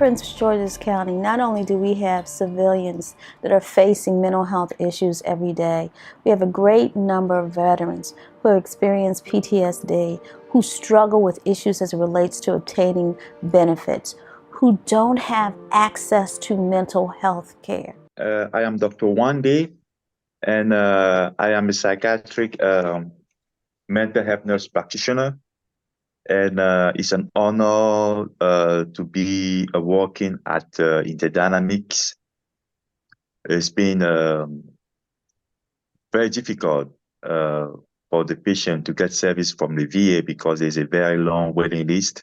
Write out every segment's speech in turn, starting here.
Prince George's County, not only do we have civilians that are facing mental health issues every day, we have a great number of veterans who have experienced PTSD, who struggle with issues as it relates to obtaining benefits, who don't have access to mental health care. I am Dr. Wande, and I am a psychiatric mental health nurse practitioner. And it's an honor to be working at Interdynamics. It's been very difficult for the patient to get service from the VA because there's a very long waiting list.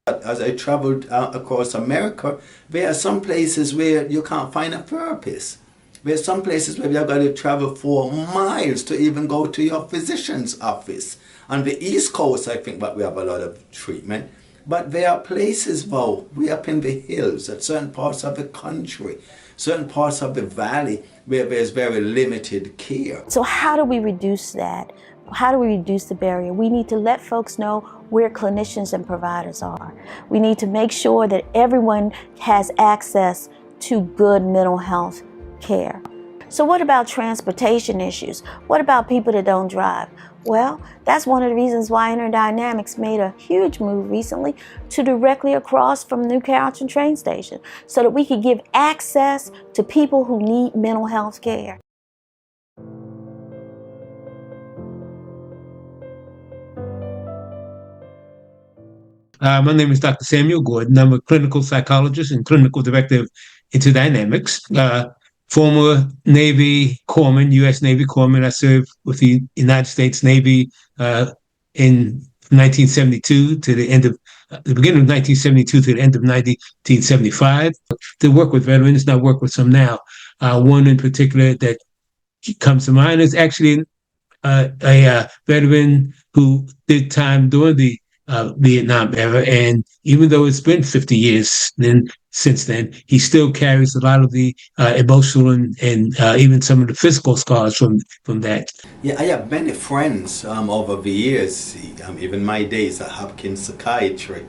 As I traveled across America, there are some places where you can't find a therapist. There are some places where you've got to travel 4 miles to even go to your physician's office. On the East Coast, I think that we have a lot of treatment. But there are places, though, way up in the hills, at certain parts of the country, certain parts of the valley, where there's very limited care. So how do we reduce that? How do we reduce the barrier? We need to let folks know where clinicians and providers are. We need to make sure that everyone has access to good mental health care. So what about transportation issues? What about people that don't drive? Well, that's one of the reasons why Interdynamics made a huge move recently to directly across from New Carrollton train station so that we could give access to people who need mental health care. My name is Dr. Samuel Gordon. I'm a clinical psychologist and clinical director of Interdynamics. Former Navy corpsman, U.S. Navy corpsman. I served with the United States Navy in 1972 to the end of the beginning of 1972 to the end of 1975. To work with veterans, and I work with some now. One in particular that comes to mind is actually a veteran who did time during the Vietnam era, and even though it's been 50 years since then, he still carries a lot of the emotional and even some of the physical scars from that. Yeah, I have many friends over the years, even my days at Hopkins Psychiatry,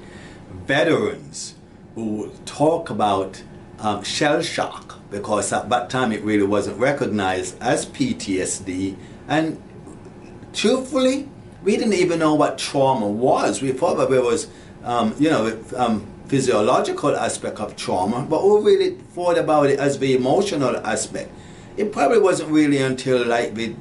veterans who talk about shell shock, because at that time it really wasn't recognized as PTSD, and truthfully, we didn't even know what trauma was. We thought that there was, physiological aspect of trauma, but we really thought about it as the emotional aspect. It probably wasn't really until like the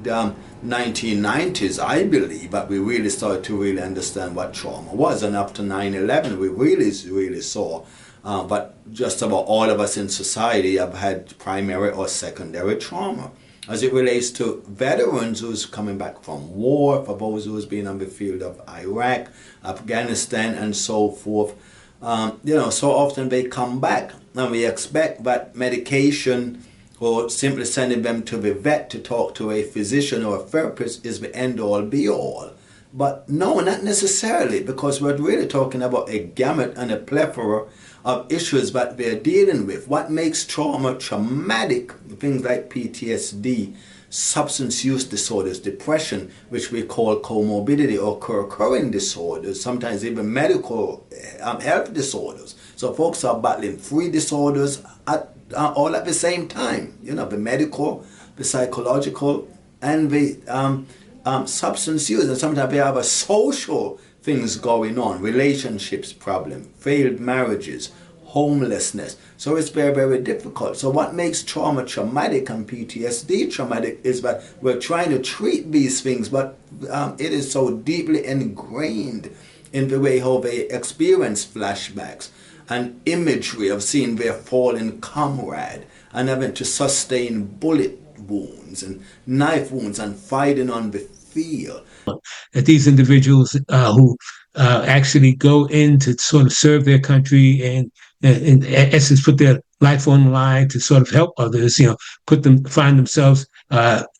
1990s, I believe, that we really started to really understand what trauma was. And after 9/11, we really saw that just about all of us in society have had primary or secondary trauma. As it relates to veterans who's coming back from war, for those who's been on the field of Iraq, Afghanistan, and so forth, so often they come back, and we expect that medication or simply sending them to the vet to talk to a physician or a therapist is the end-all be-all. But no, not necessarily, because we're really talking about a gamut and a plethora of issues that they're dealing with. What makes trauma traumatic, things like PTSD, substance use disorders, depression, which we call comorbidity or co-occurring disorders, sometimes even medical health disorders. So folks are battling 3 disorders all at the same time, the medical, the psychological, and the substance use. And sometimes they have a social things going on, relationships problem, failed marriages, homelessness. So it's very, very difficult. So what makes trauma traumatic and PTSD traumatic is that we're trying to treat these things, but it is so deeply ingrained in the way how they experience flashbacks and imagery of seeing their fallen comrade and having to sustain bullet wounds and knife wounds and fighting on the field. That these individuals who actually go in to sort of serve their country and in essence put their life on the line to sort of help others, find themselves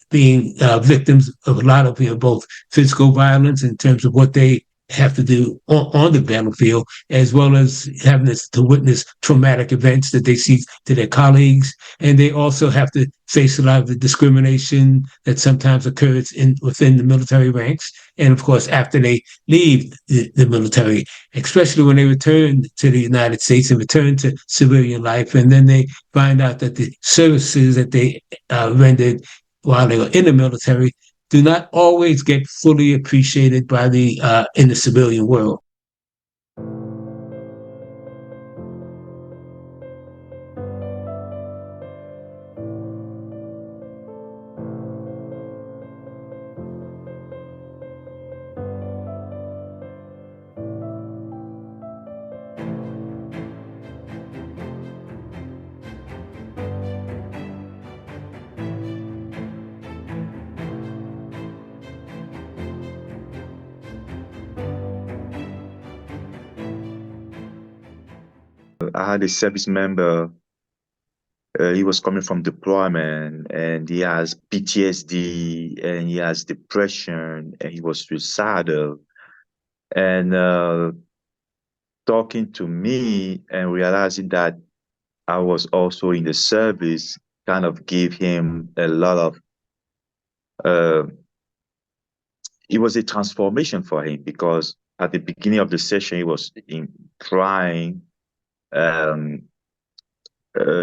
being victims of a lot of both physical violence in terms of what they have to do on the battlefield, as well as having to witness traumatic events that they see to their colleagues. And they also have to face a lot of the discrimination that sometimes occurs within the military ranks. And of course, after they leave the military, especially when they return to the United States and return to civilian life, and then they find out that the services that they rendered while they were in the military do not always get fully appreciated by the in the civilian world. I had a service member. He was coming from deployment, and he has PTSD, and he has depression, and he was suicidal. And talking to me and realizing that I was also in the service kind of gave him a lot of, it was a transformation for him, because at the beginning of the session, he was crying.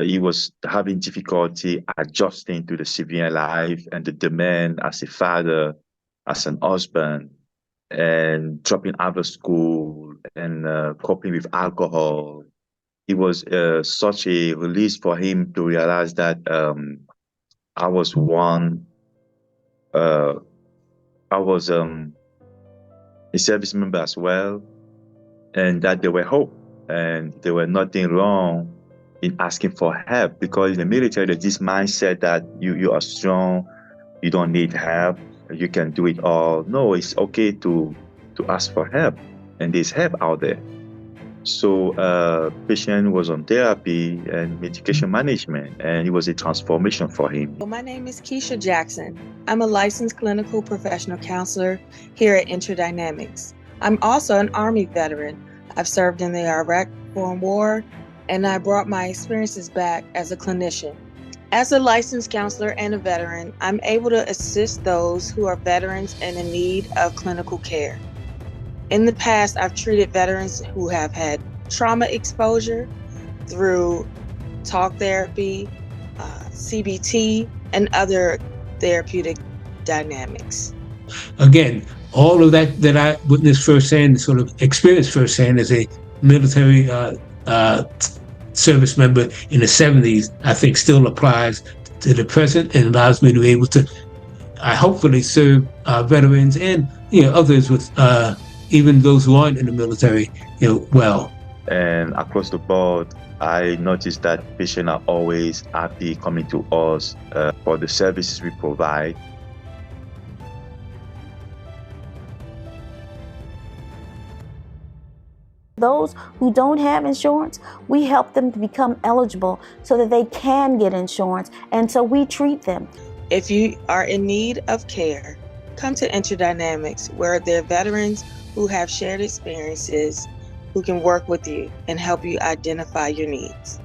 He was having difficulty adjusting to the civilian life and the demand as a father, as an husband, and dropping out of school and coping with alcohol. It was such a release for him to realize that I was one. I was a service member as well, and that there were hope, and there were nothing wrong in asking for help, because in the military there's this mindset that you are strong, you don't need help, you can do it all. No, it's okay to ask for help, and there's help out there. So patient was on therapy and medication management, and it was a transformation for him. Well, my name is Keisha Jackson. I'm a licensed clinical professional counselor here at Interdynamics. I'm also an Army veteran. I've served in the Iraq Foreign War, and I brought my experiences back as a clinician. As a licensed counselor and a veteran, I'm able to assist those who are veterans and in need of clinical care. In the past, I've treated veterans who have had trauma exposure through talk therapy, CBT, and other therapeutic dynamics. Again, all of that I witnessed firsthand, sort of experienced firsthand as a military service member in the 70s, I think still applies to the present and allows me to be able to, hopefully serve veterans and others with even those who aren't in the military, well. And across the board, I noticed that patients are always happy coming to us for the services we provide. Those who don't have insurance, we help them to become eligible so that they can get insurance, and so we treat them. If you are in need of care, come to Interdynamics, where there are veterans who have shared experiences who can work with you and help you identify your needs.